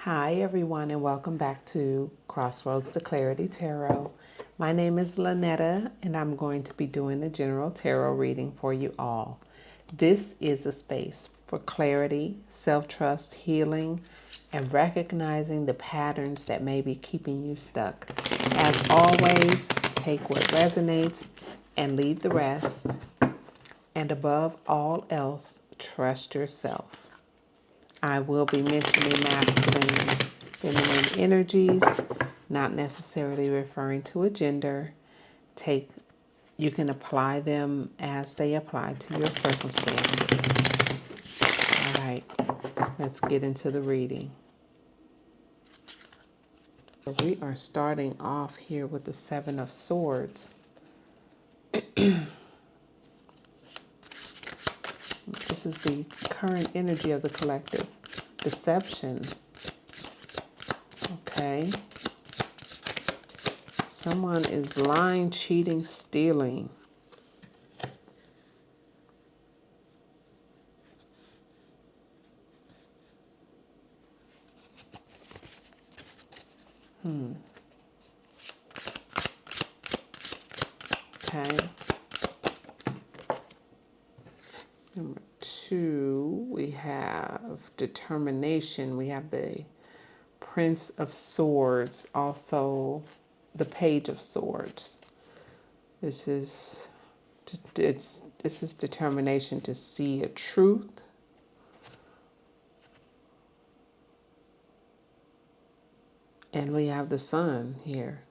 Hi everyone, and welcome back to Crossroads to Clarity Tarot. My name is Lynetta and I'm going to be doing a general tarot reading for you all. This is a space for clarity, self-trust, healing, and recognizing the patterns that may be keeping you stuck. As always, take what resonates and leave the rest. And above all else, trust yourself. I will be mentioning masculine and feminine energies, not necessarily referring to a gender. You can apply them as they apply to your circumstances. All right, let's get into the reading. We are starting off here with the Seven of Swords. This is the current energy of the collective. Deception. Okay. Someone is lying, cheating, stealing. Okay. Number 2, we have determination. We have the Prince of Swords, also the Page of Swords. This is determination to see a truth. And we have the Sun here.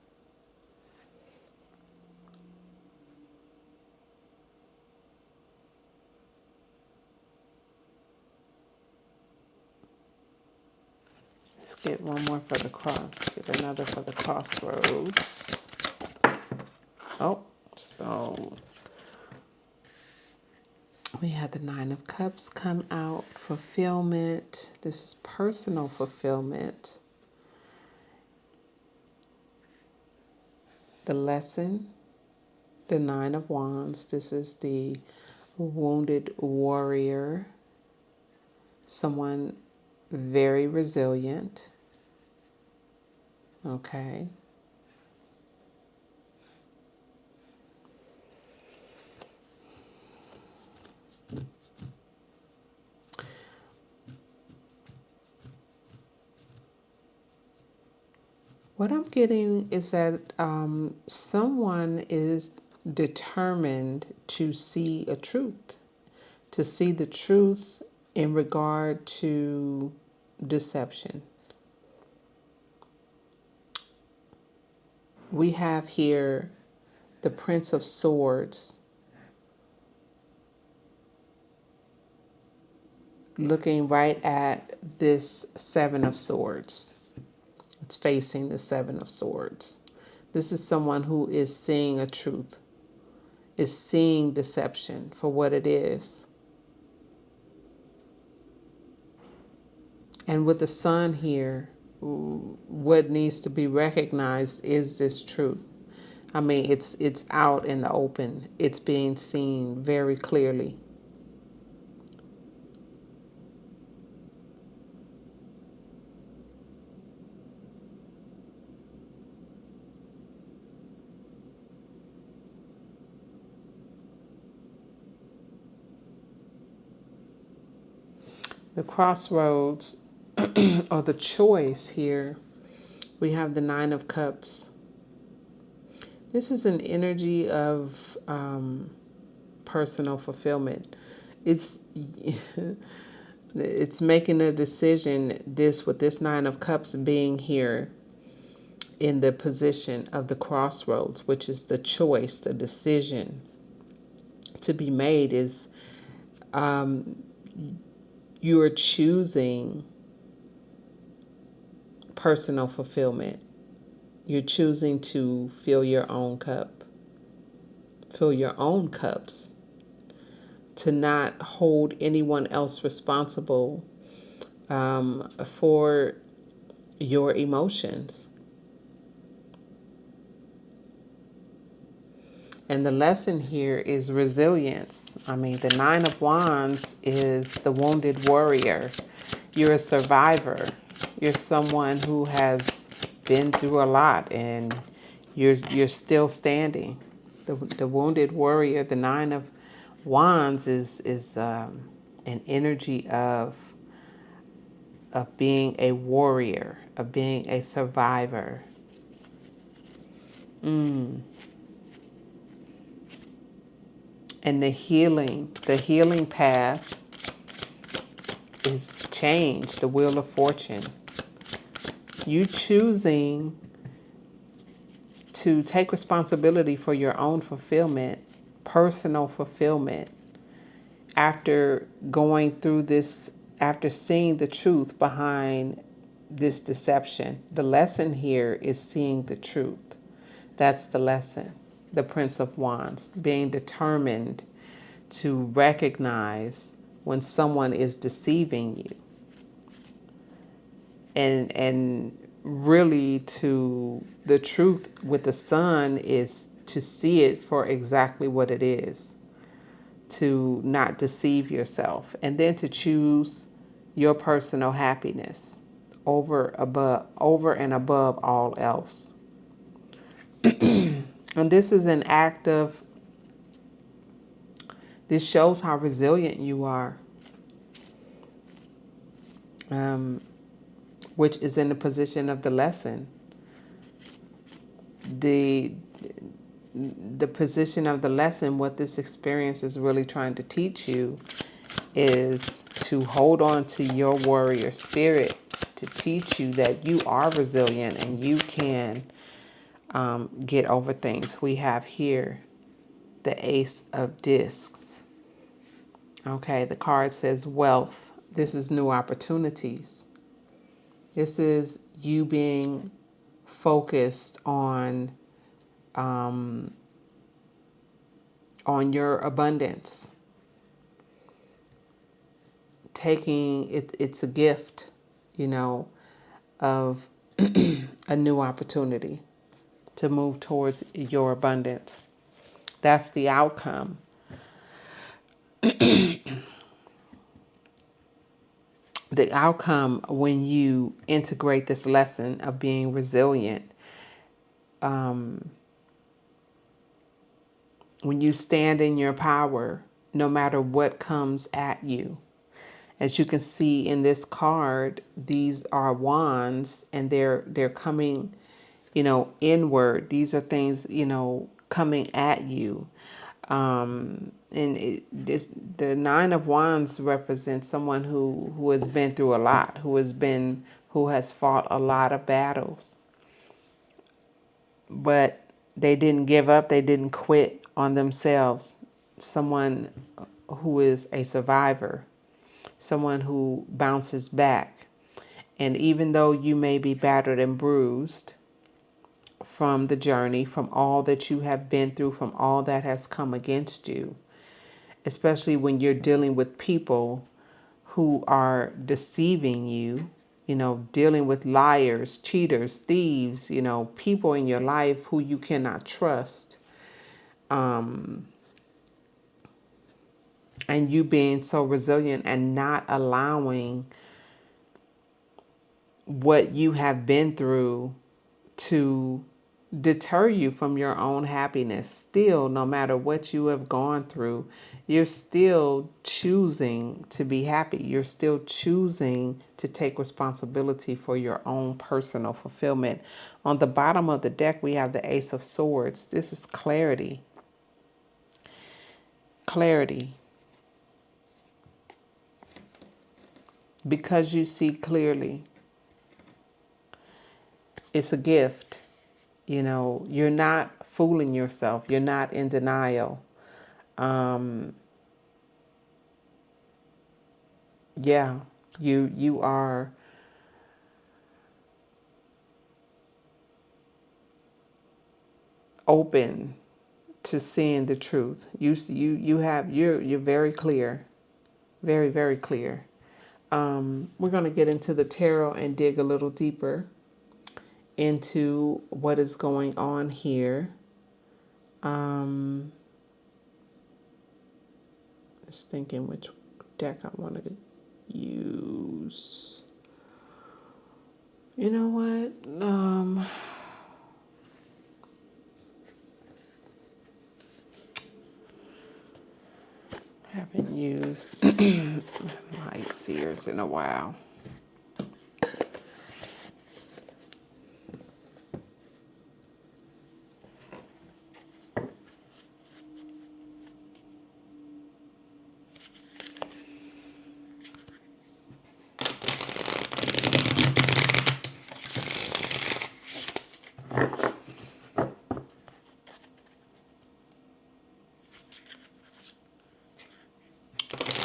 Let's get one more for the cross. Get another for the crossroads. Oh, so we had the Nine of Cups come out. Fulfillment. This is personal fulfillment. The lesson. The Nine of Wands. This is the wounded warrior. Someone very resilient. Okay. What I'm getting is that someone is determined to see a truth, to see the truth in regard to deception. We have here the Prince of Swords looking right at this Seven of Swords. It's facing the Seven of Swords. This is someone who is seeing a truth, is seeing deception for what it is. And with the Sun here, what needs to be recognized is this truth. I mean, it's out in the open. It's being seen very clearly. The crossroads, or the choice here, we have the Nine of Cups. This is an energy of personal fulfillment. It's making a decision, with this Nine of Cups being here in the position of the crossroads, which is the choice, the decision to be made is you're choosing personal fulfillment. You're choosing to fill your own cup, fill your own cups, to not hold anyone else responsible for your emotions. And the lesson here is resilience. I mean, the Nine of Wands is the wounded warrior. You're a survivor. You're someone who has been through a lot, and you're still standing. The wounded warrior, the Nine of Wands, is an energy of being a warrior, of being a survivor. And the healing path is change, the wheel of fortune. You choosing to take responsibility for your own fulfillment, personal fulfillment, after going through this, after seeing the truth behind this deception. The lesson here is seeing the truth. That's the lesson. The Prince of Wands, being determined to recognize when someone is deceiving you. And really, to the truth with the Sun is to see it for exactly what it is, to not deceive yourself, and then to choose your personal happiness over and above all else. And this is an act of, this shows how resilient you are, which is in the position of the lesson. The position of the lesson, what this experience is really trying to teach you, is to hold on to your warrior spirit, to teach you that you are resilient and you can get over things. We have here the Ace of Discs. Okay, the card says wealth. This is new opportunities. This is you being focused on your abundance. Taking it, it's a gift, of a new opportunity to move towards your abundance. That's the outcome. The outcome when you integrate this lesson of being resilient, when you stand in your power, no matter what comes at you. As you can see in this card, these are wands, and they're coming, inward. These are things, coming at you. The Nine of Wands represents someone who has been through a lot, who has fought a lot of battles. But they didn't give up, they didn't quit on themselves. Someone who is a survivor, someone who bounces back. And even though you may be battered and bruised from the journey, from all that you have been through, from all that has come against you, especially when you're dealing with people who are deceiving you, dealing with liars, cheaters, thieves, people in your life who you cannot trust. And you being so resilient and not allowing what you have been through to deter you from your own happiness. Still, no matter what you have gone through, you're still choosing to be happy. You're still choosing to take responsibility for your own personal fulfillment. On the bottom of the deck, we have the Ace of Swords. This is clarity. Clarity. Because you see clearly. It's a gift. You're not fooling yourself. You're not in denial. You are open to seeing the truth. You're very clear. Very, very clear. We're going to get into the tarot and dig a little deeper into what is going on here. Just thinking which deck I want to use. You know what? Haven't used light seers in a while.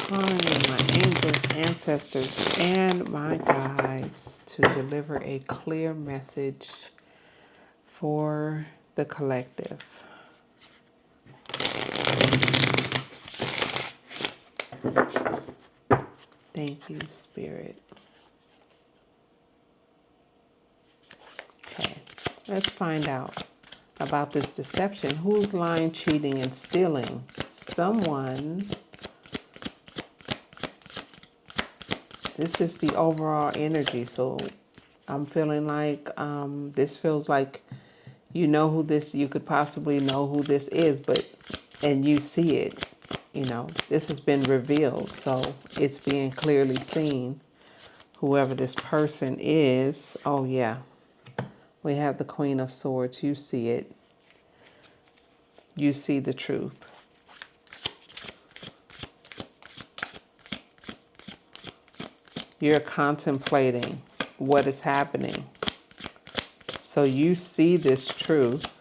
Calling in my angels, ancestors, and my guides to deliver a clear message for the collective. Thank you, Spirit. Okay, let's find out about this deception. Who's lying, cheating, and stealing? Someone. This is the overall energy, so I'm feeling like this feels like you know who this, you could possibly know who this is, and you see it, this has been revealed, so it's being clearly seen. Whoever this person is, oh yeah, we have the Queen of Swords, you see it. You see the truth. You're contemplating what is happening. So you see this truth,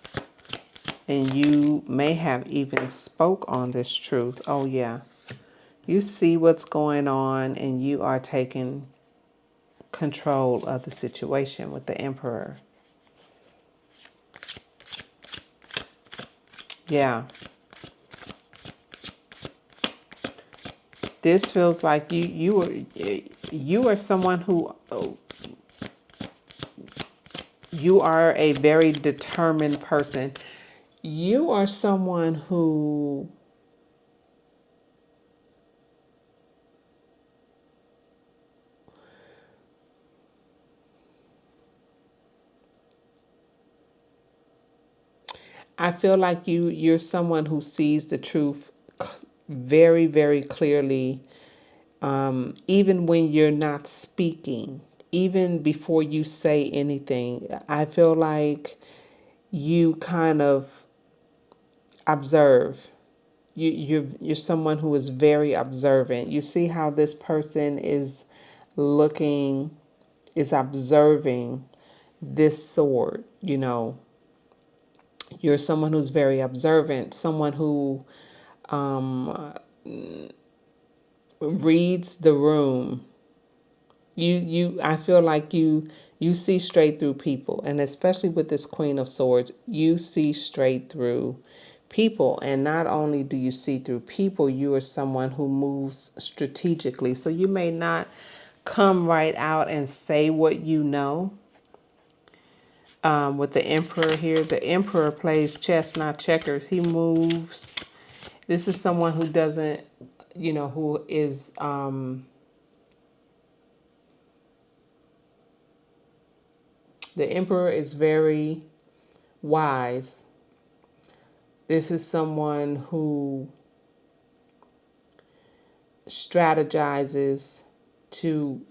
and you may have even spoke on this truth. Oh yeah. You see what's going on, and you are taking control of the situation with the Emperor. Yeah. This feels like you are someone who, you are a very determined person. You are someone who I feel like you're someone who sees the truth very, very clearly, even when you're not speaking, even before you say anything. I feel like you kind of observe. You're someone who is very observant. You see how this person is looking, is observing this sword, You're someone who's very observant, someone who reads the room. I feel like you see straight through people, and especially with this Queen of Swords, you see straight through people. And not only do you see through people, you are someone who moves strategically. So you may not come right out and say what you know. With the Emperor here, the Emperor plays chess, not checkers. He moves. This is someone who doesn't, who is the Emperor is very wise. This is someone who strategizes to,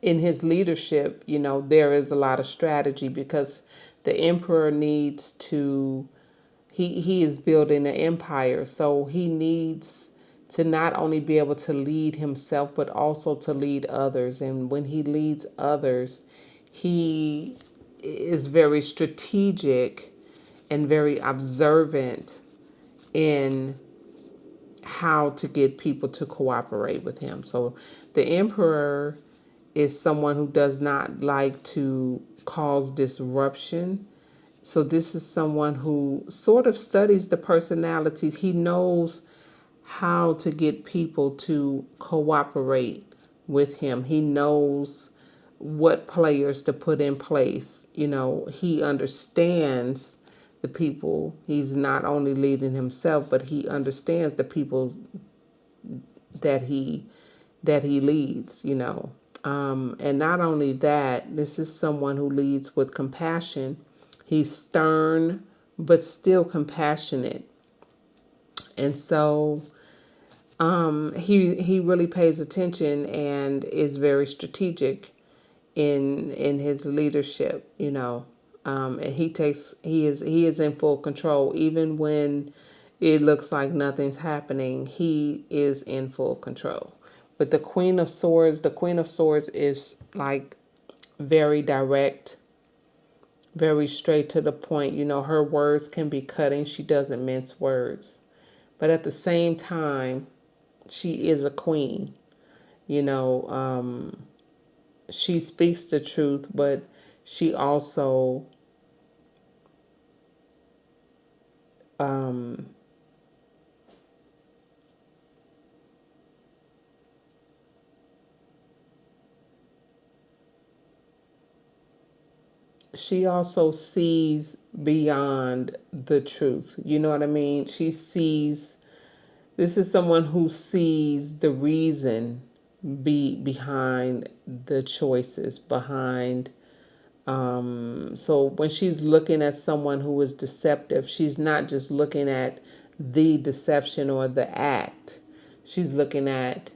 in his leadership, there is a lot of strategy, because the Emperor needs to, he is building an empire. So he needs to not only be able to lead himself, but also to lead others. And when he leads others, he is very strategic and very observant in how to get people to cooperate with him. So the Emperor is someone who does not like to cause disruption. So this is someone who sort of studies the personalities. He knows how to get people to cooperate with him. He knows what players to put in place. He understands the people. He's not only leading himself, but he understands the people that he leads, And not only that, this is someone who leads with compassion. He's stern, but still compassionate. And so he really pays attention and is very strategic in his leadership, and he is in full control even when it looks like nothing's happening. He is in full control. But the Queen of Swords is like very direct, very straight to the point. Her words can be cutting. She doesn't mince words. But at the same time, she is a queen. You know, she speaks the truth, but she also sees beyond the truth. You know what I mean? This is someone who sees the reason behind the choices, behind so when she's looking at someone who is deceptive, she's not just looking at the deception or the act. She's looking at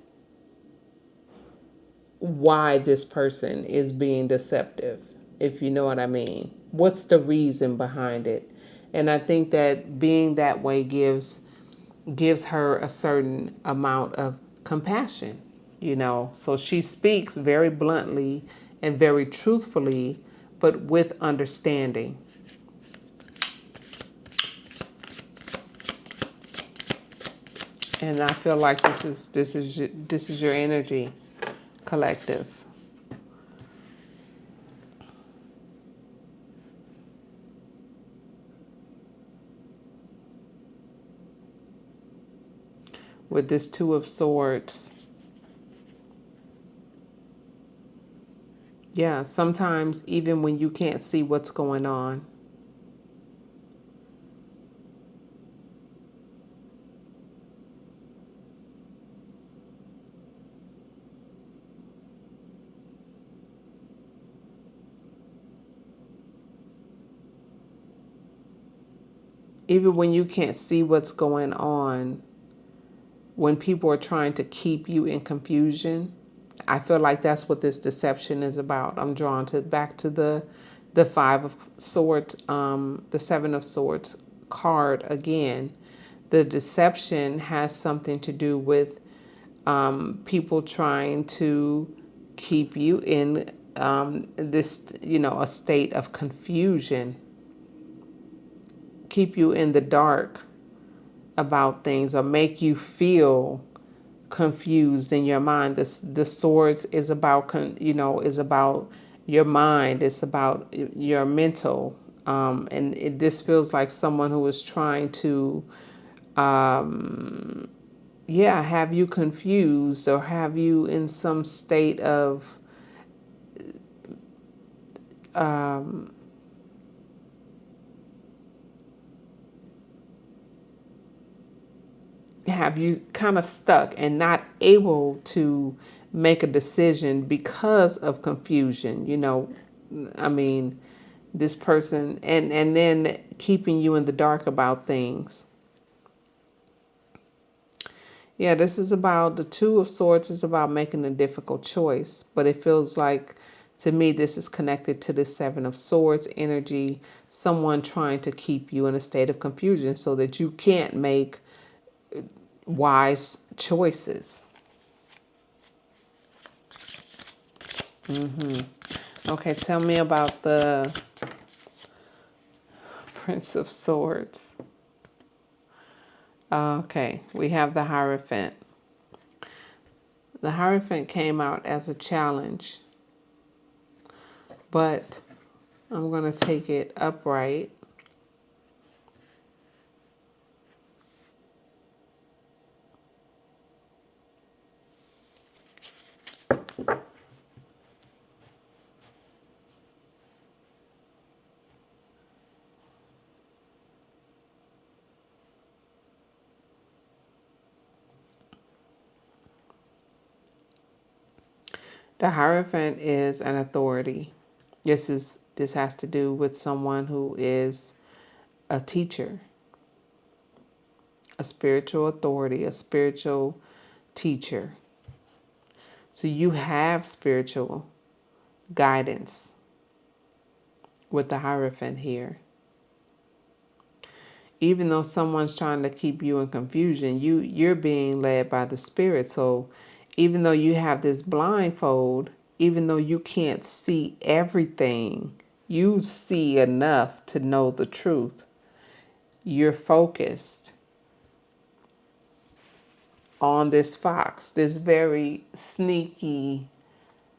why this person is being deceptive, if you know what I mean. What's the reason behind it? And I think that being that way gives her a certain amount of compassion, So she speaks very bluntly and very truthfully, but with understanding. And I feel like this is your energy, collective. With this Two of Swords. Yeah, sometimes even when you can't see what's going on. Even when you can't see what's going on, when people are trying to keep you in confusion, I feel like that's what this deception is about. I'm drawn back to the Five of Swords, the Seven of Swords card again. The deception has something to do with people trying to keep you in this, a state of confusion, keep you in the dark about things, or make you feel confused in your mind. The swords is about is about your mind. It's about your mental, and this feels like someone who is trying to have you confused, or have you in some state of have you kind of stuck and not able to make a decision because of confusion. I mean, this person, and then keeping you in the dark about things. Yeah, this is about the Two of Swords is about making a difficult choice, but it feels like to me this is connected to the Seven of Swords energy, someone trying to keep you in a state of confusion so that you can't make wise choices. Okay, tell me about the Prince of Swords. Okay, we have the Hierophant. The Hierophant came out as a challenge, but I'm going to take it upright. The Hierophant is an authority. This has to do with someone who is a teacher, a spiritual authority, a spiritual teacher. So you have spiritual guidance with the Hierophant here. Even though someone's trying to keep you in confusion, you're being led by the Spirit. So even though you have this blindfold, even though you can't see everything, you see enough to know the truth. You're focused on this fox, this very sneaky,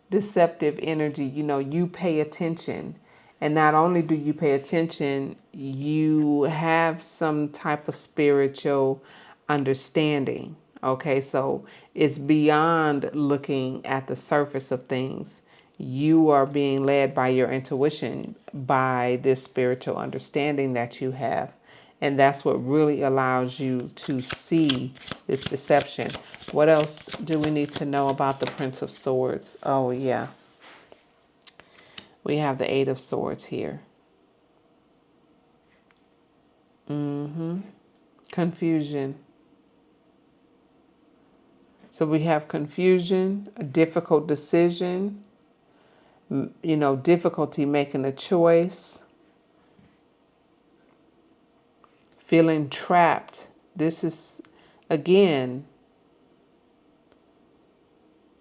deceptive energy. You pay attention. And not only do you pay attention, you have some type of spiritual understanding. Okay, so it's beyond looking at the surface of things. You are being led by your intuition, by this spiritual understanding that you have. And that's what really allows you to see this deception. What else do we need to know about the Prince of Swords? Oh, yeah. We have the Eight of Swords here. Confusion. So we have confusion, a difficult decision, difficulty making a choice, feeling trapped. This is, again,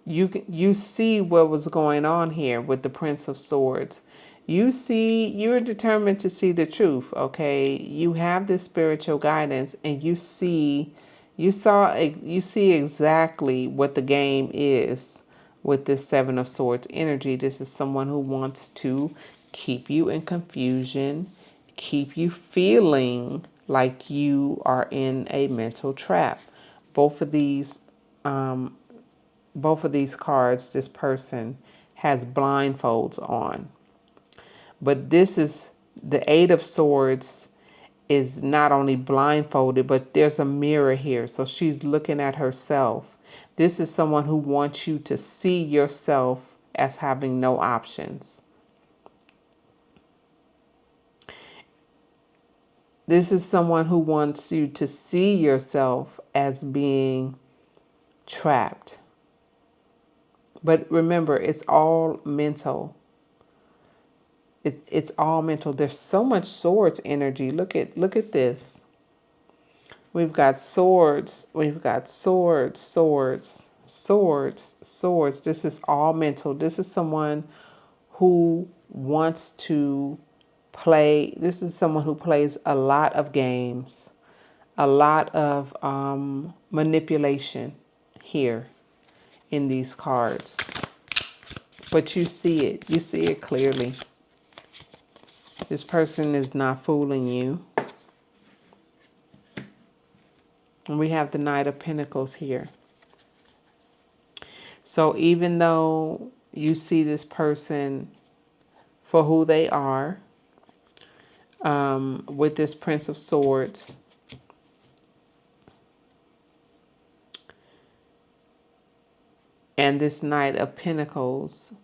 you see what was going on here with the Prince of Swords. You're determined to see the truth, okay? You have this spiritual guidance, and you see exactly what the game is with this Seven of Swords energy. This is someone who wants to keep you in confusion, keep you feeling like you are in a mental trap. Both of these cards, this person has blindfolds on. But this is the Eight of Swords is not only blindfolded, but there's a mirror here. So she's looking at herself. This is someone who wants you to see yourself as having no options. This is someone who wants you to see yourself as being trapped. But remember, it's all mental. It's all mental. There's so much swords energy. Look at this. We've got swords. We've got swords. This is all mental. This is someone who wants to play. This is someone who plays a lot of games, a lot of manipulation here in these cards. But you see it. You see it clearly. This person is not fooling you. And we have the Knight of Pentacles here. So even though you see this person for who they are, with this Prince of Swords, and this Knight of Pentacles,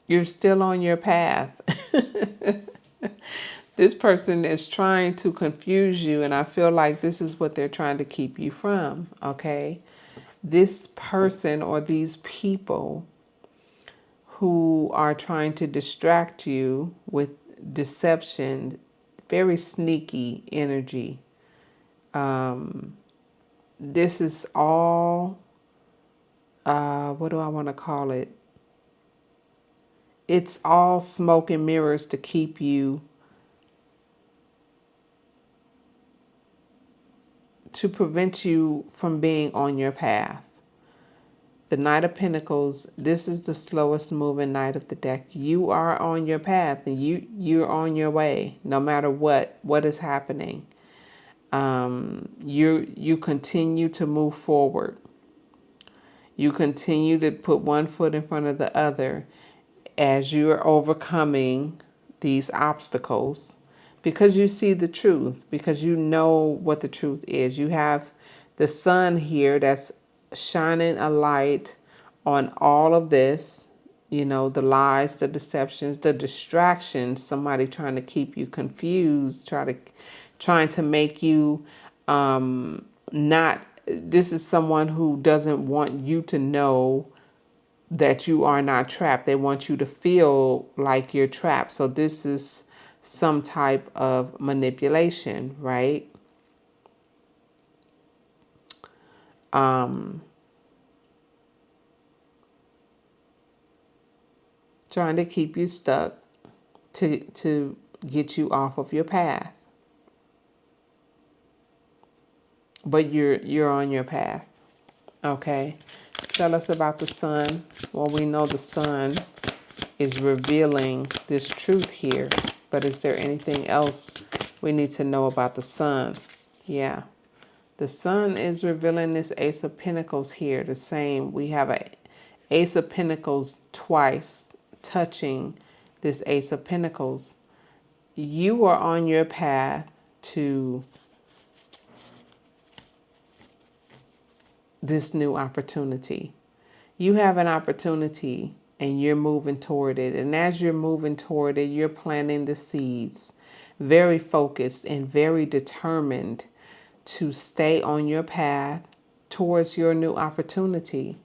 you're still on your path. This person is trying to confuse you, and I feel like this is what they're trying to keep you from, okay? This person or these people who are trying to distract you with deception, very sneaky energy. This is all, what do I want to call it? It's all smoke and mirrors to keep you, to prevent you from being on your path. The Knight of Pentacles, this is the slowest moving knight of the deck. You are on your path, and you're on your way, no matter what is happening. You continue to move forward. You continue to put one foot in front of the other as you are overcoming these obstacles, because you see the truth, because you know what the truth is. You have the sun here that's shining a light on all of this, the lies, the deceptions, the distractions, somebody trying to keep you confused, trying to make you not, this is someone who doesn't want you to know that you are not trapped. They want you to feel like you're trapped. So this is some type of manipulation, right? Trying to keep you stuck to get you off of your path. But you're on your path. Okay. Tell us about the sun. Well, we know the sun is revealing this truth here. But is there anything else we need to know about the sun? Yeah. The sun is revealing this Ace of Pentacles here. The same. We have a Ace of Pentacles twice touching this Ace of Pentacles. You are on your path to this new opportunity. You have an opportunity and you're moving toward it. And as you're moving toward it, you're planting the seeds, very focused and very determined to stay on your path towards your new opportunity.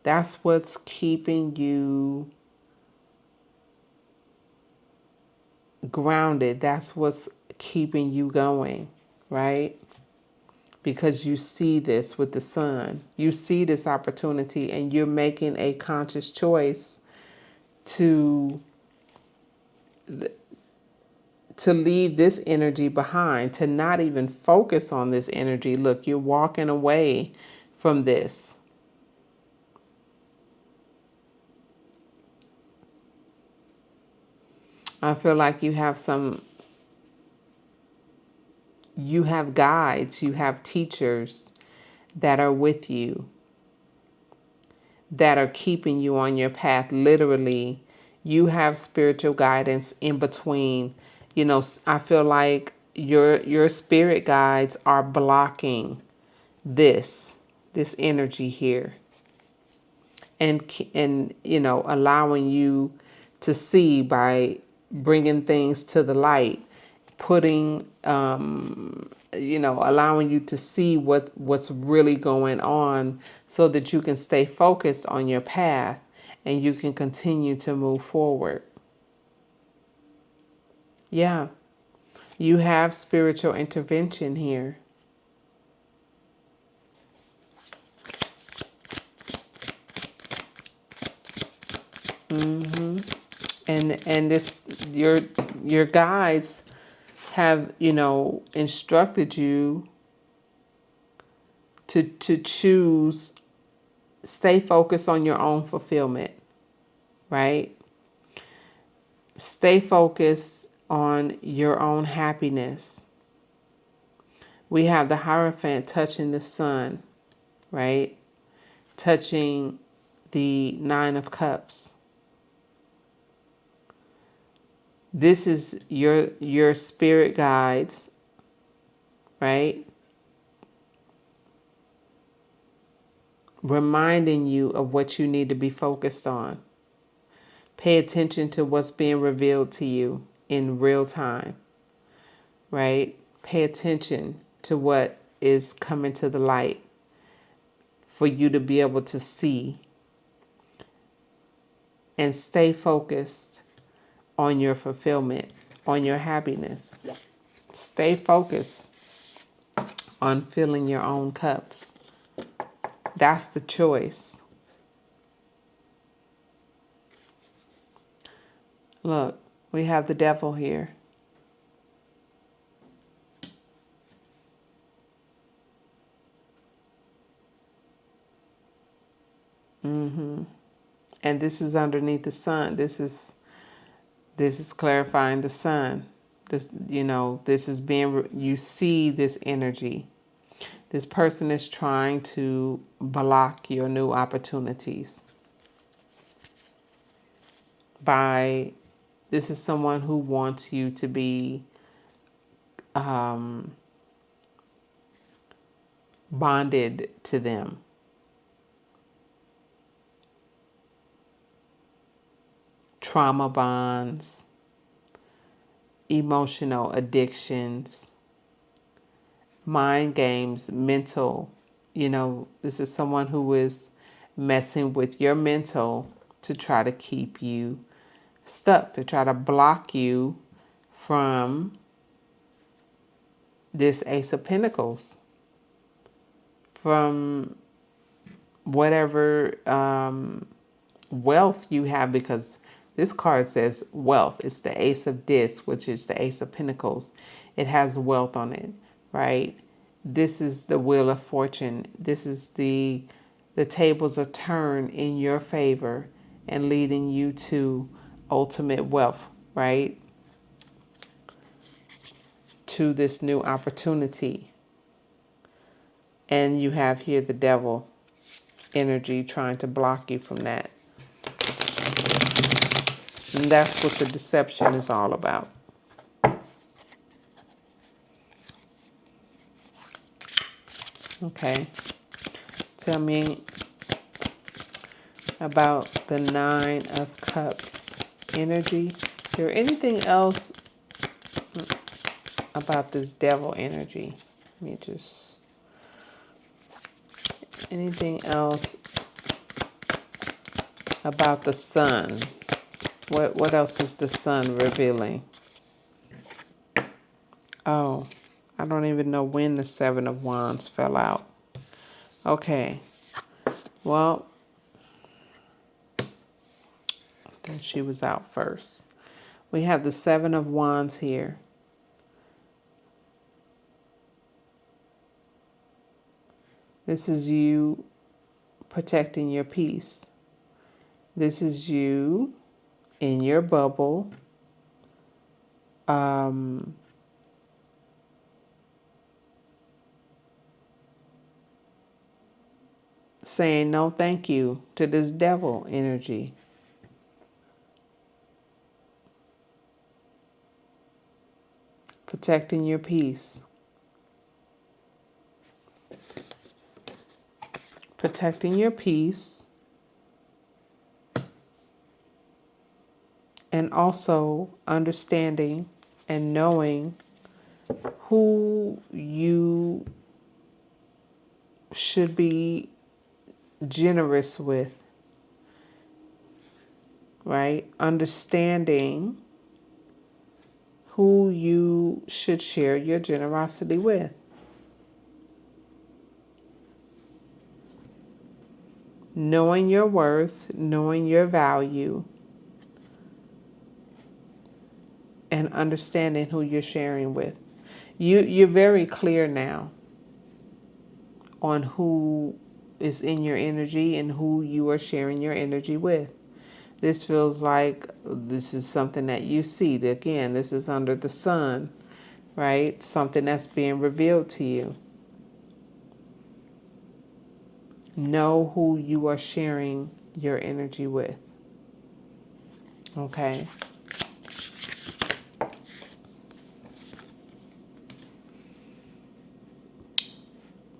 That's what's keeping you grounded. That's what's keeping you going, right? Because you see this with the sun. You see this opportunity and you're making a conscious choice to leave this energy behind, to not even focus on this energy. Look, you're walking away from this. I feel like you have guides, you have teachers that are with you, that are keeping you on your path. Literally, you have spiritual guidance in between. I feel like your spirit guides are blocking this energy here, and allowing you to see by bringing things to the light, putting allowing you to see what's really going on, so that you can stay focused on your path and you can continue to move forward. Yeah, you have spiritual intervention here. And this, your guides have instructed you to choose, stay focused on your own fulfillment, right? Stay focused on your own happiness. We have the Hierophant touching the sun, right? Touching the Nine of Cups. This is your spirit guides, right? Reminding you of what you need to be focused on. Pay attention to what's being revealed to you in real time, right? Pay attention to what is coming to the light for you to be able to see, and stay focused on your fulfillment, on your happiness. Stay focused on filling your own cups. That's the choice. Look, we have the devil here. And this is underneath the sun. This is clarifying the sun. This, this is being, you see this energy. This person is trying to block your new opportunities. This is someone who wants you to be bonded to them. Trauma bonds, emotional addictions, mind games, mental. This is someone who is messing with your mental to try to keep you stuck, to try to block you from this Ace of Pentacles, from whatever wealth you have, because this card says wealth. It's the Ace of Discs, which is the Ace of Pentacles. It has wealth on it, right? This is the Wheel of Fortune. This is the tables are turned in your favor and leading you to ultimate wealth, right? To this new opportunity. And you have here the devil energy trying to block you from that. And that's what the deception is all about. Okay. Tell me about the Nine of Cups energy. Is there anything else about this devil energy? Let me just... Anything else about the sun? What else is the sun revealing? Oh, I don't even know when the Seven of Wands fell out. Okay. Well, I think she was out first. We have the Seven of Wands here. This is you protecting your peace. This is you in your bubble. Saying no thank you to this devil energy. Protecting your peace. Protecting your peace. And also understanding and knowing who you should be generous with, right? Understanding who you should share your generosity with. Knowing your worth, knowing your value, and understanding who you're sharing with. You're very clear now on who is in your energy and who you are sharing your energy with. This feels like this is something that you see. Again, this is under the sun, right? Something that's being revealed to you. Know who you are sharing your energy with. Okay.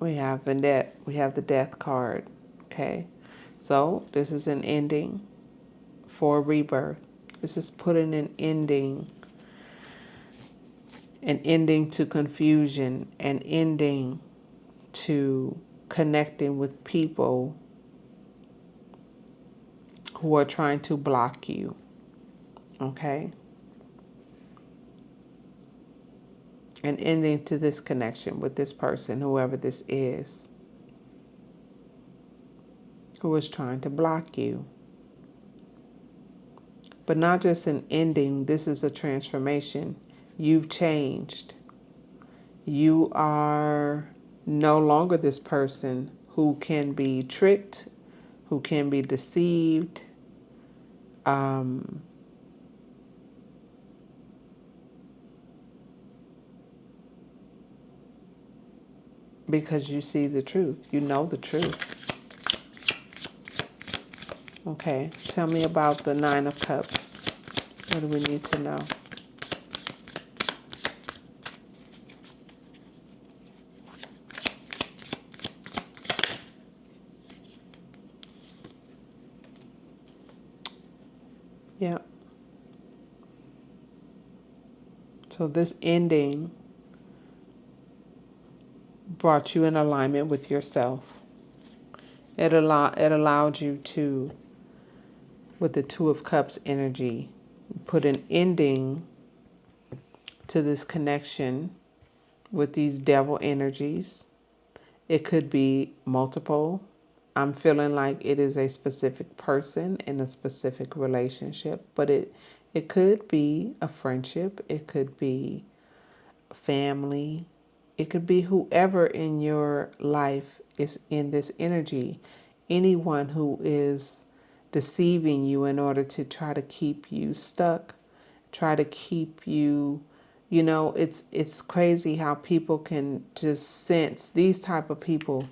We have the Death card. Okay. So this is an ending for rebirth. This is putting an ending to confusion, an ending to connecting with people who are trying to block you. Okay? An ending to this connection with this person, whoever this is, who is trying to block you. But not just an ending, this is a transformation. You've changed. You are no longer this person who can be tricked, who can be deceived, because you see the truth. You know the truth. Okay, tell me about the Nine of Cups. What do we need to know? Yeah. So this ending brought you in alignment with yourself. It allowed you to, with the Two of Cups energy, put an ending to this connection with these devil energies. It could be multiple. I'm feeling like it is a specific person in a specific relationship, but it could be a friendship. It could be family. It could be whoever in your life is in this energy. Anyone who is deceiving you in order to try to keep you stuck, try to keep you, it's crazy how people can just sense, these type of people,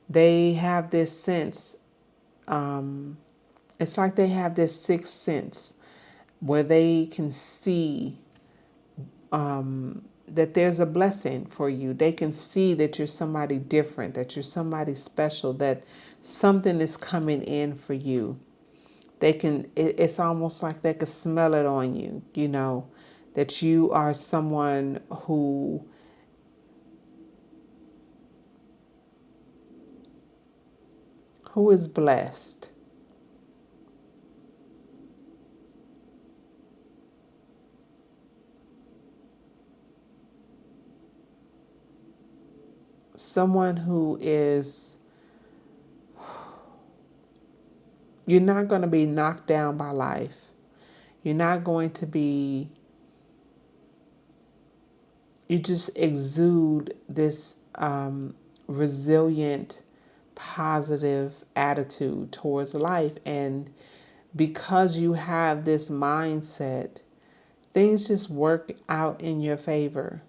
they have this sense, it's like they have this sixth sense where they can see that there's a blessing for you. They can see that you're somebody different, that you're somebody special, that something is coming in for you. They can, it's almost like they can smell it on you, that you are someone who is blessed. Someone who is, you're not going to be knocked down by life. You're not going to be, you just exude this resilient, positive attitude towards life. And because you have this mindset, things just work out in your favor.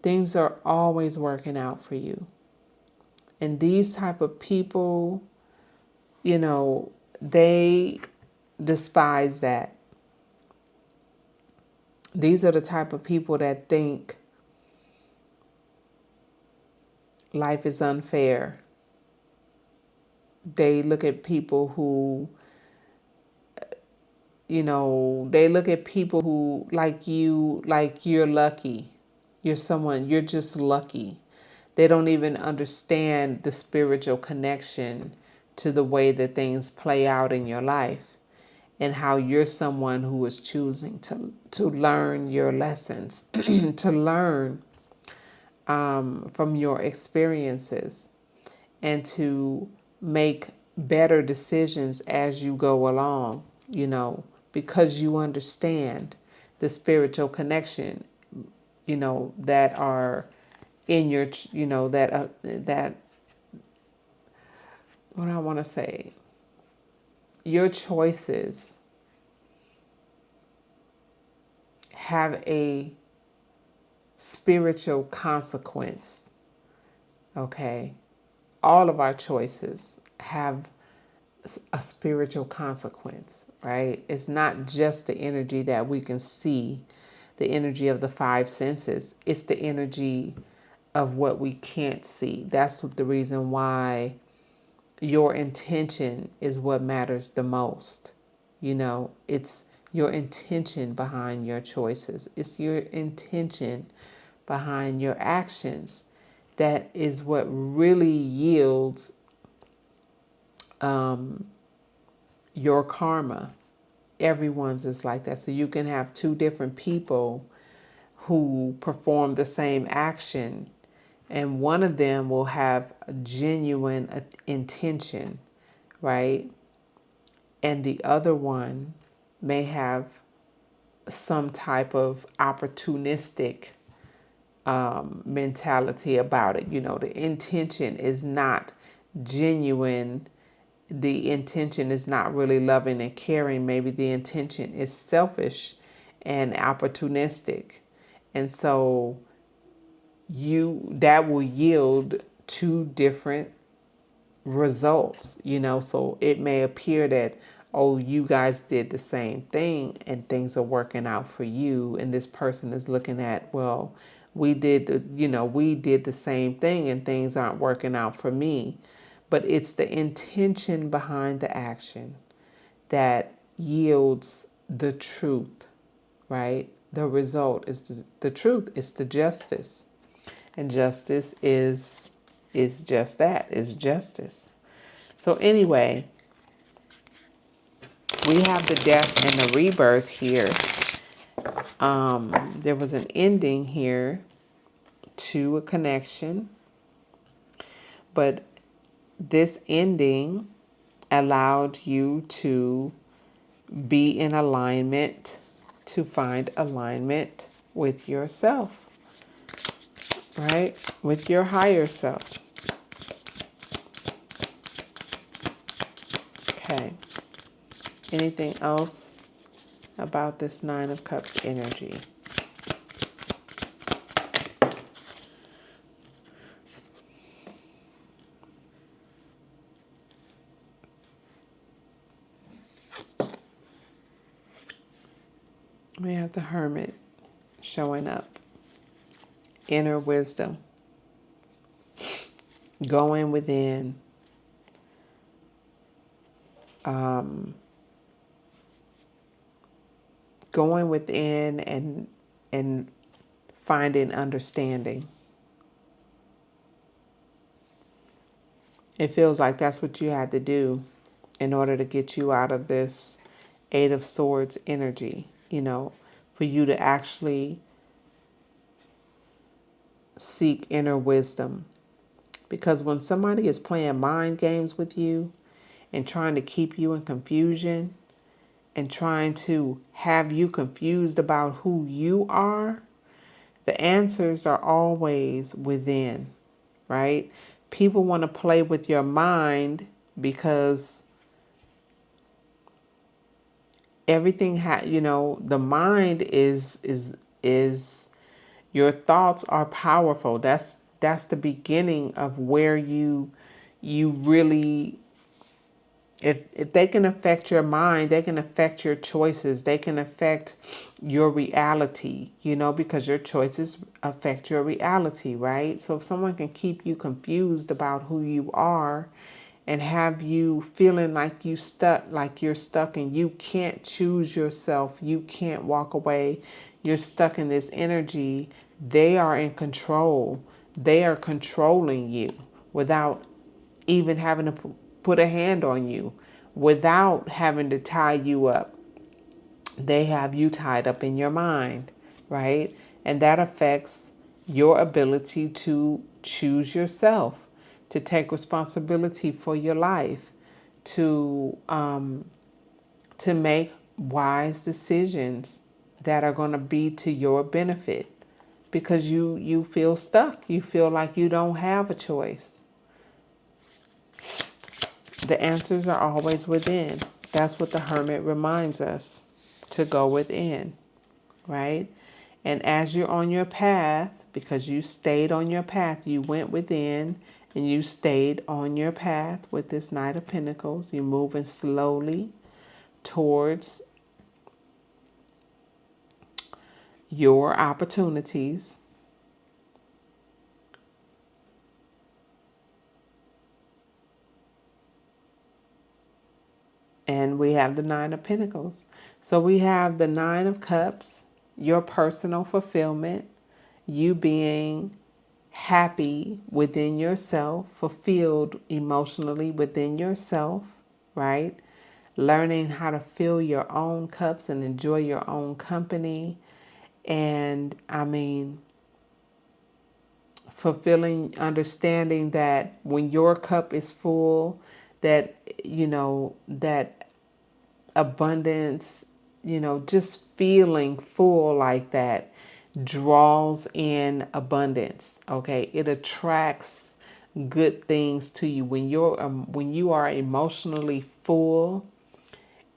Things are always working out for you. And these type of people, they despise that. These are the type of people that think life is unfair. They look at people who, they look at people who, like you're lucky. You're just lucky. They don't even understand the spiritual connection to the way that things play out in your life and how you're someone who is choosing to learn your lessons, to learn from your experiences and to make better decisions as you go along, because you understand the spiritual connection, that are in your, that, what I want to say, your choices have a spiritual consequence, okay? All of our choices have a spiritual consequence, right? It's not just the energy that we can see, the energy of the five senses. It's the energy of what we can't see. That's the reason why your intention is what matters the most. It's your intention behind your choices. It's your intention behind your actions that is what really yields your karma. Everyone's is like that. So you can have two different people who perform the same action, and one of them will have a genuine intention, right? And the other one may have some type of opportunistic mentality about it. The intention is not genuine. The intention is not really loving and caring. Maybe the intention is selfish and opportunistic. And so that will yield two different results, so it may appear that, oh, you guys did the same thing and things are working out for you, and this person is looking at, well, we did the same thing and things aren't working out for me. But it's the intention behind the action that yields the truth, right? The result is the truth, is the justice. And justice is just that, is justice. So anyway, we have the death and the rebirth here. There was an ending here to a connection, but this ending allowed you to be in alignment, to find alignment with yourself, right? With your higher self. Okay. Anything else about this Nine of Cups energy? We have the Hermit showing up. Inner wisdom. Going within. Going within and finding understanding. It feels like that's what you had to do in order to get you out of this Eight of Swords energy, for you to actually seek inner wisdom. Because when somebody is playing mind games with you and trying to keep you in confusion and trying to have you confused about who you are, the answers are always within, right? People want to play with your mind because everything the mind is your thoughts are powerful. That's the beginning of where you really, if they can affect your mind, they can affect your choices, they can affect your reality, because your choices affect your reality, right? So if someone can keep you confused about who you are and have you feeling like you're stuck and you can't choose yourself, you can't walk away, you're stuck in this energy, they are in control. They are controlling you without even having to put a hand on you, without having to tie you up. They have you tied up in your mind, right? And that affects your ability to choose yourself, to take responsibility for your life, to make wise decisions that are going to be to your benefit, because you feel stuck. You feel like you don't have a choice. The answers are always within. That's what the Hermit reminds us, to go within, right? And as you're on your path, because you stayed on your path, you went within and you stayed on your path with this Knight of Pentacles, you're moving slowly towards your opportunities. And we have the Nine of Pentacles. So we have the Nine of Cups, your personal fulfillment, you being happy within yourself, fulfilled emotionally within yourself, right? Learning how to fill your own cups and enjoy your own company. And fulfilling, understanding that when your cup is full, that, that abundance, just feeling full like that draws in abundance. Okay, it attracts good things to you when you are emotionally full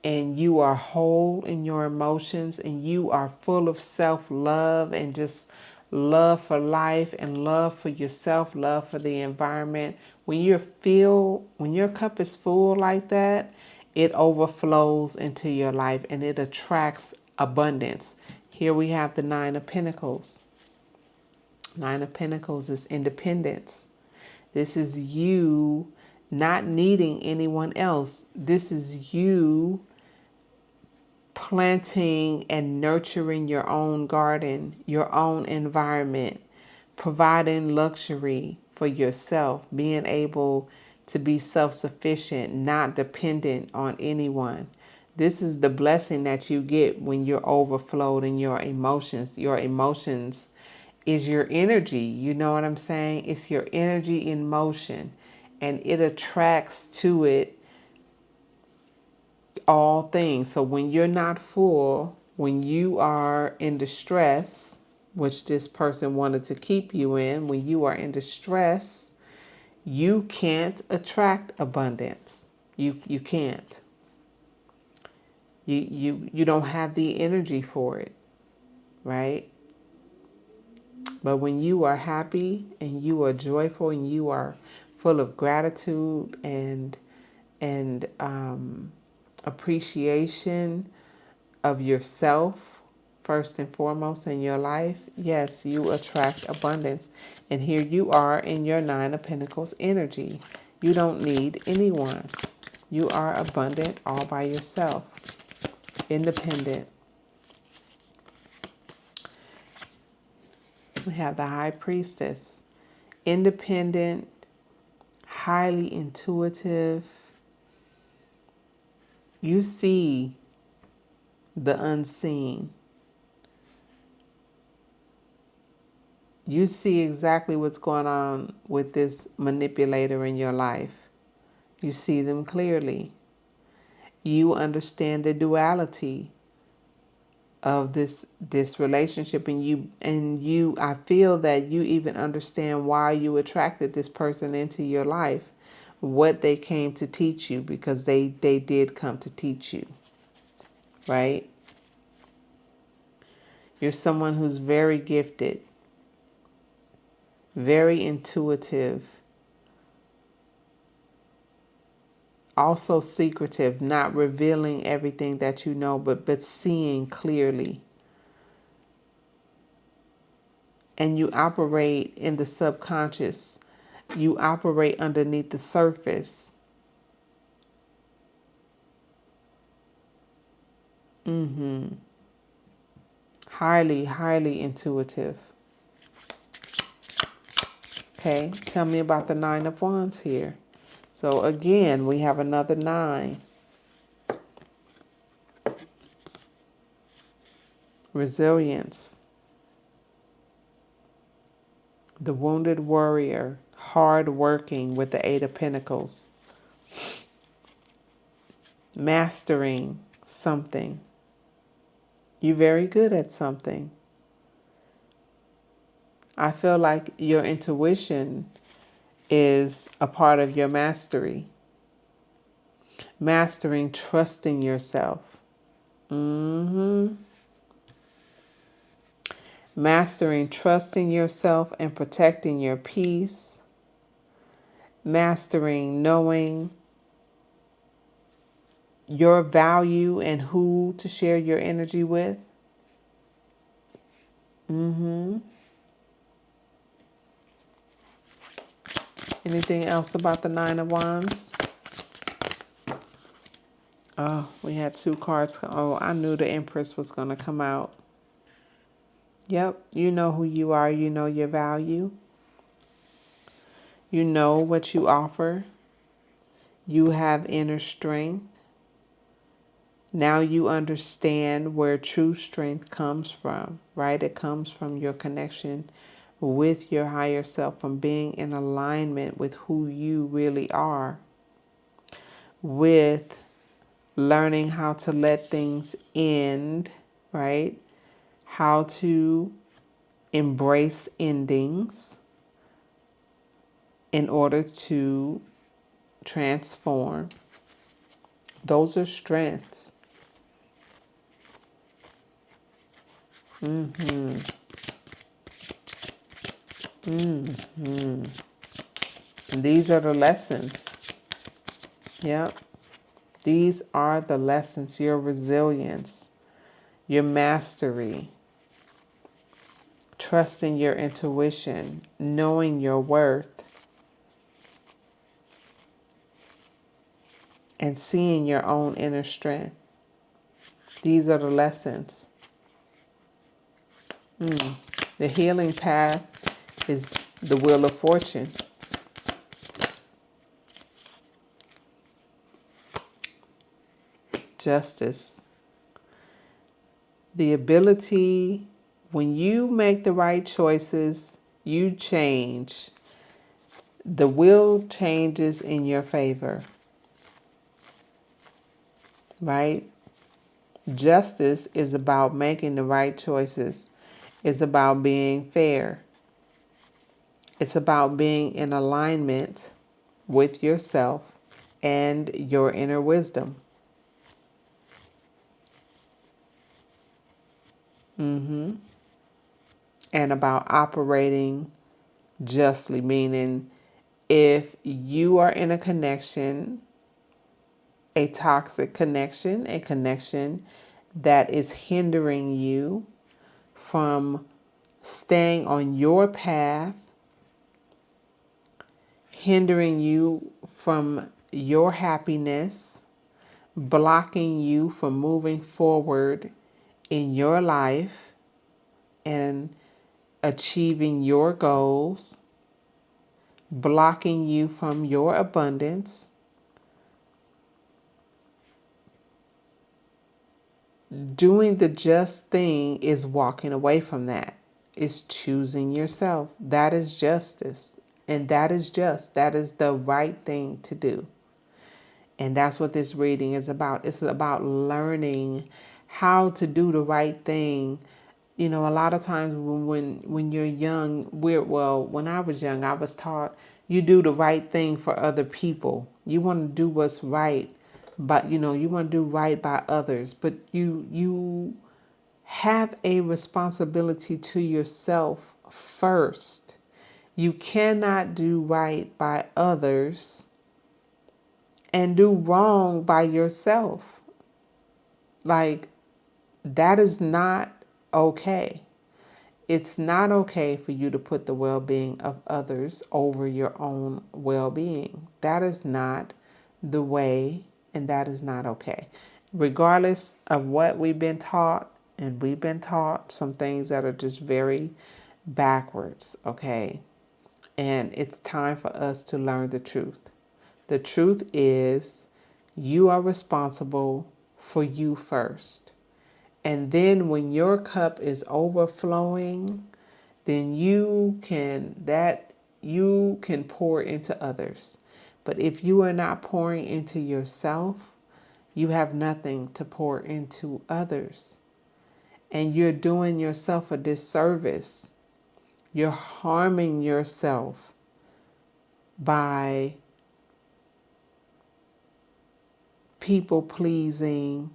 and you are whole in your emotions and you are full of self-love and just love for life and love for yourself, love for the environment. When your cup is full like that, it overflows into your life and it attracts abundance. Here we have the Nine of Pentacles. Nine of Pentacles is independence. This is you not needing anyone else. This is you planting and nurturing your own garden, your own environment, providing luxury for yourself, being able to be self-sufficient, not dependent on anyone. This is the blessing that you get when you're overflowed in your emotions. Your emotions is your energy. You know what I'm saying? It's your energy in motion, and it attracts to it all things. So when you're not full, when you are in distress, which this person wanted to keep you in, when you are in distress, you can't attract abundance. You can't. You don't have the energy for it, right? But when you are happy and you are joyful and you are full of gratitude and appreciation of yourself, first and foremost in your life, yes, you attract abundance. And here you are in your Nine of Pentacles energy. You don't need anyone. You are abundant all by yourself, independent. We have the High Priestess, independent, highly intuitive. You see the unseen. You see exactly what's going on with this manipulator in your life. You see them clearly. You understand the duality of this relationship, and you I feel that you even understand why you attracted this person into your life, what they came to teach you, because they did come to teach you, right? You're someone who's very gifted, very intuitive, also secretive, not revealing everything that you know, but seeing clearly. And you operate in the subconscious. You operate underneath the surface. Highly, highly intuitive. Okay, tell me about the Nine of Wands here. So again, we have another 9. Resilience. The wounded warrior, hard working with the 8 of Pentacles. Mastering something. You're very good at something. I feel like your intuition is a part of your mastery. Mastering, trusting yourself. Mastering, trusting yourself and protecting your peace. Mastering, knowing your value and who to share your energy with. Anything else about the Nine of Wands? Oh, we had 2 cards. Oh, I knew the Empress was going to come out. Yep, you know who you are. You know your value. You know what you offer. You have inner strength. Now you understand where true strength comes from, right? It comes from your connection with your higher self, from being in alignment with who you really are, with learning how to let things end, right? How to embrace endings in order to transform. Those are strengths. And these are the lessons. Yep. These are the lessons. Your resilience, your mastery, trusting your intuition, knowing your worth, and seeing your own inner strength. These are the lessons. The healing path is the Wheel of Fortune. Justice. The ability, when you make the right choices, you change. The will changes in your favor. Right? Justice is about making the right choices. It's about being fair. It's about being in alignment with yourself and your inner wisdom. And about operating justly, meaning if you are in a connection, a toxic connection, a connection that is hindering you from staying on your path, hindering you from your happiness, blocking you from moving forward in your life and achieving your goals, blocking you from your abundance, doing the just thing is walking away from that. It's choosing yourself. That is justice. And that is just. That is the right thing to do. And that's what this reading is about. It's about learning how to do the right thing. You know, a lot of times when you're young, when I was young, I was taught you do the right thing for other people. You want to do what's right, but you want to do right by others. But you have a responsibility to yourself first. You cannot do right by others and do wrong by yourself. Like, that is not okay. It's not okay for you to put the well-being of others over your own well-being. That is not the way, and that is not okay. Regardless of what we've been taught, and we've been taught some things that are just very backwards, okay? And it's time for us to learn the truth. The truth is you are responsible for you first. And then when your cup is overflowing, then you can pour into others. But if you are not pouring into yourself, you have nothing to pour into others. And you're doing yourself a disservice. You're harming yourself by people pleasing,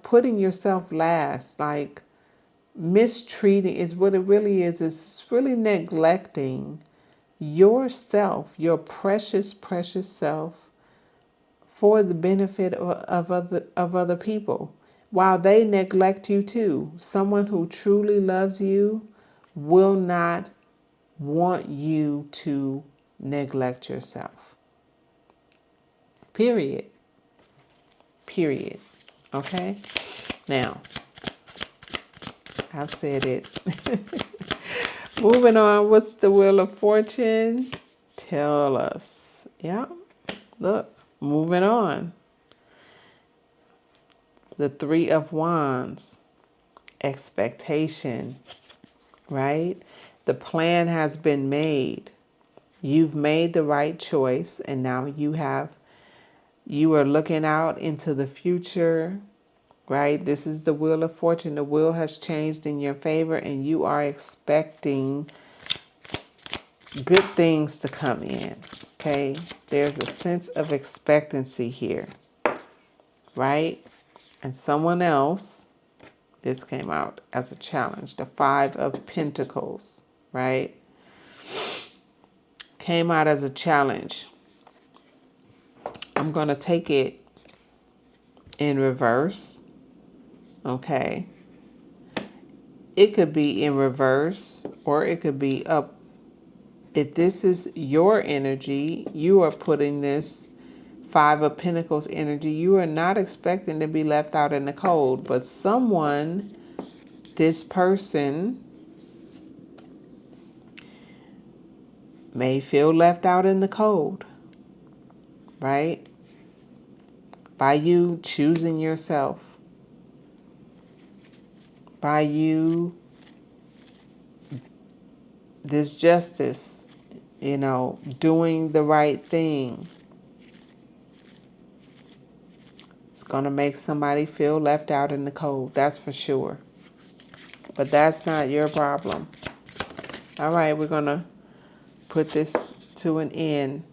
putting yourself last, like mistreating is what it really is. It's really neglecting yourself, your precious, precious self, for the benefit of other people, while they neglect you too. Someone who truly loves you will not want you to neglect yourself. Period. Okay? Now, I've said it. Moving on, what's the Wheel of Fortune? Tell us. Yeah, look, moving on. The Three of Wands. Expectation, right? The plan has been made. You've made the right choice, and now you are looking out into the future, right? This is the Wheel of Fortune. The wheel has changed in your favor, and you are expecting good things to come in, okay? There's a sense of expectancy here, right? And someone else, this came out as a challenge, the Five of Pentacles, right? Came out as a challenge. I'm going to take it in reverse, okay? It could be in reverse or it could be up. If this is your energy, you are putting this Five of Pentacles energy. You are not expecting to be left out in the cold, but someone, this person, may feel left out in the cold, right? By you choosing yourself. By you, this justice, doing the right thing. It's going to make somebody feel left out in the cold, that's for sure. But that's not your problem. All right, we're going to put this to an end.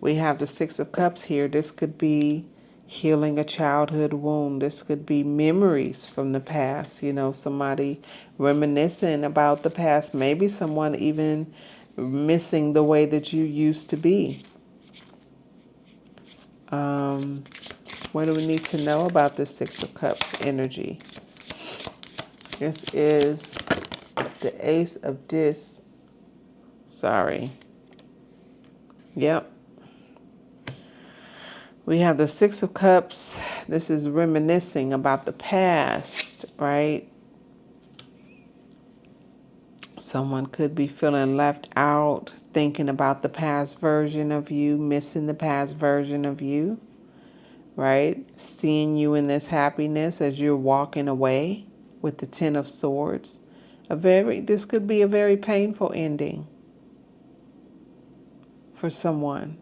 We have the Six of Cups here. This could be healing a childhood wound. This could be memories from the past. Somebody reminiscing about the past. Maybe someone even missing the way that you used to be. What do we need to know about this Six of Cups energy? This is the Ace of Discs. Sorry. Yep. We have the Six of Cups. This is reminiscing about the past, right? Someone could be feeling left out, thinking about the past version of you, missing the past version of you, right? Seeing you in this happiness as you're walking away with the Ten of Swords. This could be a very painful ending for someone.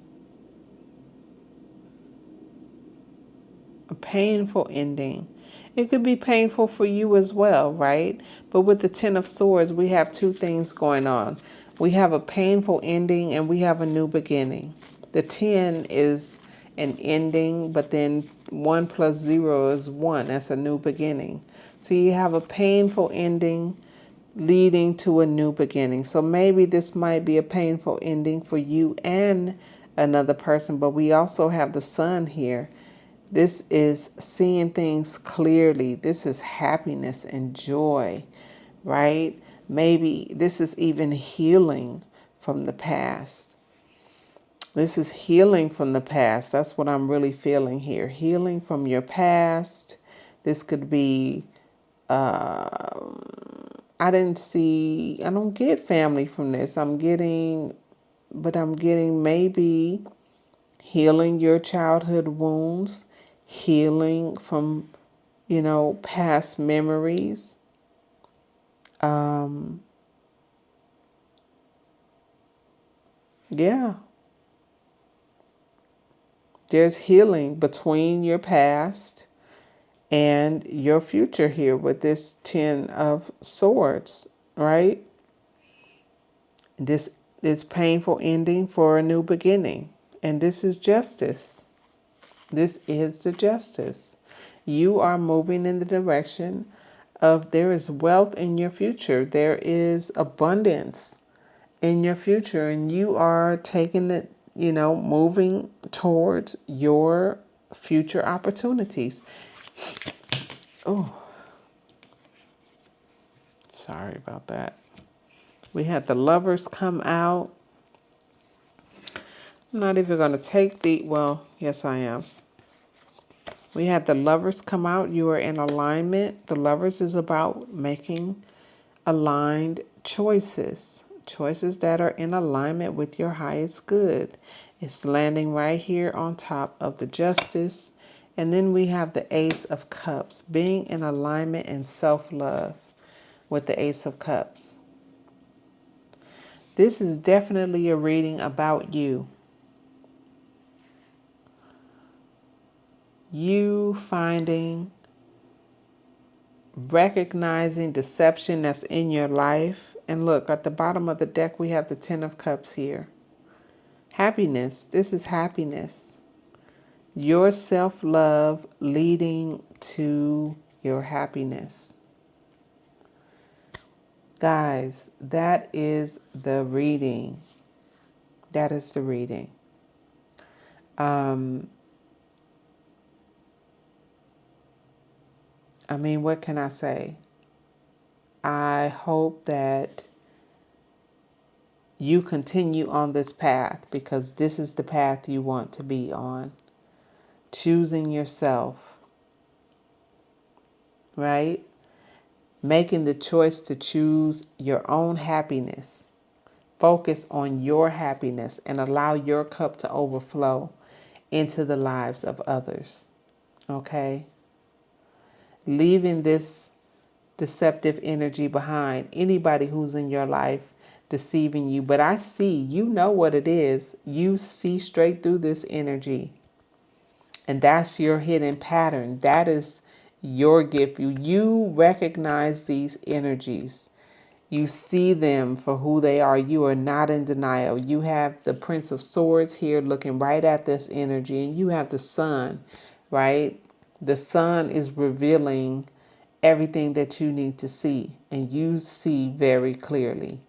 A painful ending. It could be painful for you as well, right? But with the Ten of Swords, we have two things going on. We have a painful ending and we have a new beginning. The 10 is an ending, but then 1 plus 0 is 1. That's a new beginning. So you have a painful ending leading to a new beginning. So maybe this might be a painful ending for you and another person, but we also have the Sun here. This is seeing things clearly. This is happiness and joy, right? Maybe this is even healing from the past. This is healing from the past. That's what I'm really feeling here. Healing from your past. This could be, I don't get family from this. I'm getting maybe healing your childhood wounds, healing from, past memories. Yeah. There's healing between your past and your future here with this Ten of Swords, right? This is painful ending for a new beginning. And this is justice. This is the justice. You are moving in the direction of there is wealth in your future. There is abundance in your future. And you are taking it, moving towards your future opportunities. Oh, sorry about that. We had the Lovers come out. I'm not even going to take yes, I am. We had the Lovers come out. You are in alignment. The Lovers is about making aligned choices. Choices that are in alignment with your highest good. It's landing right here on top of the Justice. And then we have the Ace of Cups. Being in alignment and self-love with the Ace of Cups. This is definitely a reading about you. You recognizing deception that's in your life. And look, at the bottom of the deck, we have the Ten of Cups here. Happiness. This is happiness. Your self-love leading to your happiness. Guys, that is the reading. That is the reading. What can I say? I hope that you continue on this path because this is the path you want to be on. choosing yourself, right? Making the choice to choose your own happiness. Focus on your happiness and allow your cup to overflow into the lives of others. Okay? Leaving this deceptive energy behind. Anybody who's in your life deceiving you. But I see, you know what it is. You see straight through this energy. And that's your hidden pattern. That is your gift. You recognize these energies. You see them for who they are. You are not in denial. You have the Prince of Swords here looking right at this energy, and you have the sun, right? The sun is revealing everything that you need to see, and you see very clearly.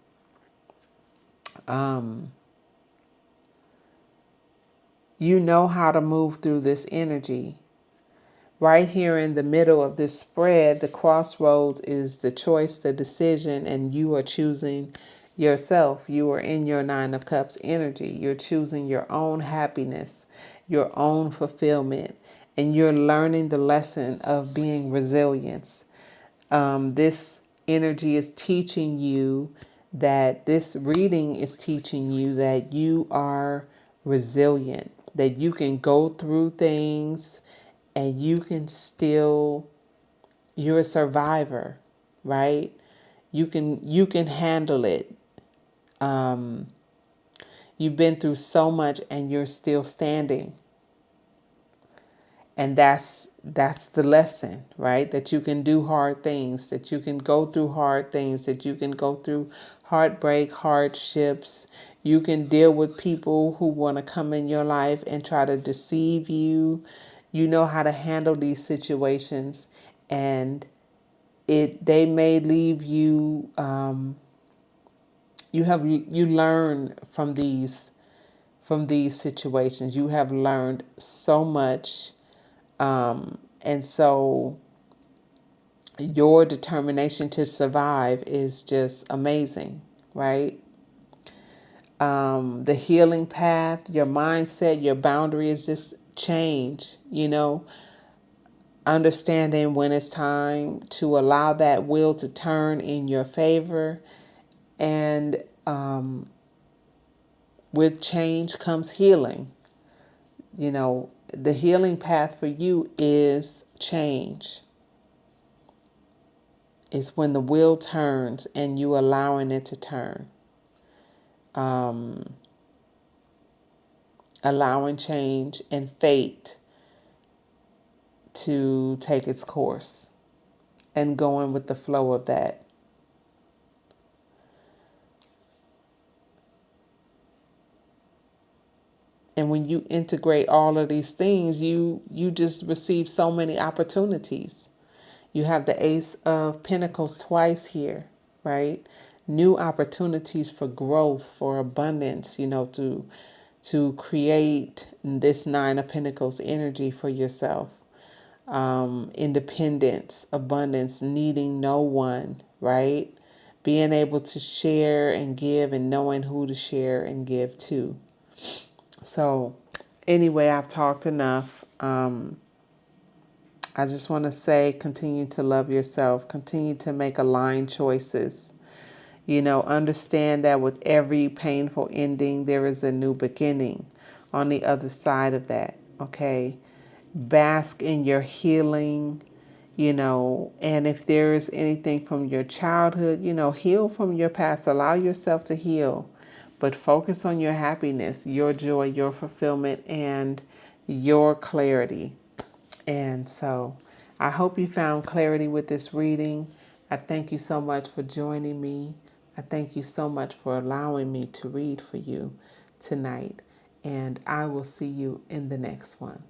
You know how to move through this energy. Right here in the middle of this spread, the crossroads is the choice, the decision, and you are choosing yourself. You are in your Nine of Cups energy. You're choosing your own happiness, your own fulfillment, and you're learning the lesson of being resilient. This energy is teaching you that this reading is teaching you that you are resilient, that you can go through things and you can still, you're a survivor, right? You can handle it. You've been through so much and you're still standing. And that's the lesson, right? That you can do hard things, that you can go through hard things, that you can go through heartbreak, hardships. You can deal with people who want to come in your life and try to deceive you. You know how to handle these situations, and they may leave you. You learn from these situations. You have learned so much. And so your determination to survive is just amazing, right? The healing path, your mindset, your boundaries just change, understanding when it's time to allow that wheel to turn in your favor. And with change comes healing. The healing path for you is change. It's when the wheel turns and you allowing it to turn. Allowing change and fate to take its course and going with the flow of that. And when you integrate all of these things, you just receive so many opportunities. You have the Ace of Pentacles twice here, right? New opportunities for growth, for abundance, to create this Nine of Pentacles energy for yourself. Independence, abundance, needing no one, right? Being able to share and give and knowing who to share and give to. So anyway, I've talked enough. I just want to say, continue to love yourself. Continue to make aligned choices. Understand that with every painful ending, there is a new beginning on the other side of that. Okay. Bask in your healing, and if there is anything from your childhood, heal from your past. Allow yourself to heal, but focus on your happiness, your joy, your fulfillment, and your clarity. And so I hope you found clarity with this reading. I thank you so much for joining me. I thank you so much for allowing me to read for you tonight. And I will see you in the next one.